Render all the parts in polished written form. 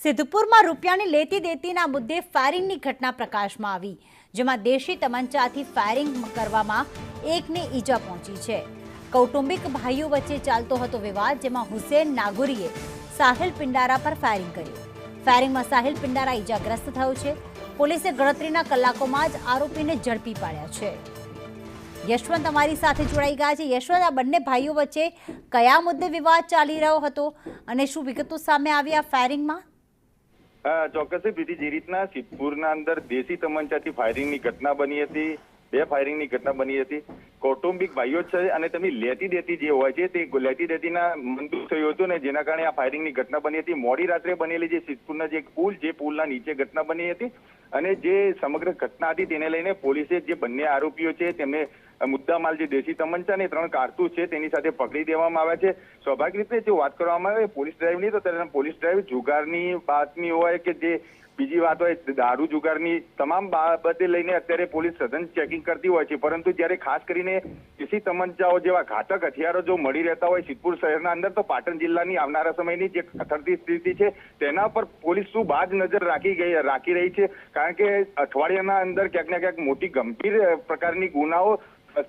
સિદ્ધપુરમાં રૂપિયાની લેતી દેતીના મુદ્દે ફાયરિંગની ઘટના પ્રકાશમાં આવી, જેમાં દેશી તમંચાથી ફાયરિંગ કરવામાં એકને ઈજા પહોંચી છે। કૌટુંબિક ભાઈઓ વચ્ચે ચાલતો હતો વિવાદ, જેમાં હુસેન નાગુરીએ સાહિલ પિંડારા પર ફાયરિંગ કર્યું। ફાયરિંગમાં સાહિલ પિંડારા ઈજાગ્રસ્ત થયો છે। પોલીસે ગણતરીના કલાકોમાં જ આરોપીને ઝડપી પાડ્યા છે। યશવંત અમારી સાથે જોડાઈ ગયા છે। યશવંત, આ બંને ભાઈઓ વચ્ચે કયા મુદ્દે વિવાદ ચાલી રહ્યો હતો અને શું વિગતો સામે આવી આ ફાયરિંગમાં? ચોક્કસ બીજી જે રીતના સિદ્ધપુરના અંદર દેશી તમંચાથી ફાયરિંગની ઘટના બની હતી, બે ફાયરિંગની ઘટના બની હતી। કૌટુંબિક ભાઈઓ છે અને તેમની લેતી દેતી જે હોય છે તે લેતી દેતીના મંદુક થયું હતું ને જેના કારણે આ ફાયરિંગની ઘટના બની હતી। મોડી રાત્રે બનેલી જે સિદ્ધપુરના જે પુલ, જે પુલના નીચે ઘટના બની હતી અને જે સમગ્ર ઘટના હતી તેને લઈને પોલીસે જે બંને આરોપીઓ છે તેમને મુદ્દામાલ જે દેશી તમંચા ને 3 કારતૂસ છે તેની સાથે પકડી દેવામાં આવ્યા છે। સ્વાભાવિક રીતે જો વાત કરવામાં આવે પોલીસ ડ્રાઈવની, તો તેના પોલીસ ડ્રાઈવ જુગારની બાતમી હોય કે જે બીજી વાત હોય દારૂ જુગારની તમામ બાબતે લઈને અત્યારે પોલીસ સઘન ચેકિંગ કરતી હોય છે, પરંતુ જ્યારે ખાસ કરીને દેશી તમંચાઓ જેવા ઘાતક હથિયારો જો મળી રહેતા હોય સિદ્ધપુર શહેરના અંદર, તો પાટણ જિલ્લાની આવનારા સમયની જે ખતરતી સ્થિતિ છે તેના પર પોલીસ શું બાજ નજર રાખી રહી છે, કારણ કે અઠવાડિયાના અંદર ક્યાંક ને ક્યાંક મોટી ગંભીર પ્રકારની ગુનાઓ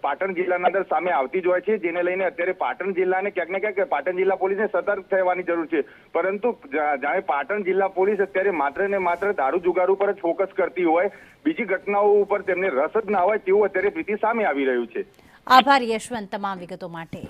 પાટણ જિલ્લાના અંદર સામે આવતી જ હોય છે, જેને લઈને અત્યારે પાટણ જિલ્લાને ક્યાંક ને ક્યાંક પાટણ જિલ્લા પોલીસને સતર્ક થવાની જરૂર છે। પરંતુ જાણે પાટણ જિલ્લા પોલીસ અત્યારે માત્ર ને માત્ર દારૂ જુગાર ઉપર જ ફોકસ કરતી હોય, બીજી ઘટનાઓ ઉપર તેમને રસ જ ના હોય તેવું અત્યારે પ્રીતિ સામે આવી રહ્યું છે। આભાર યશવંત તમામ વિગતો માટે।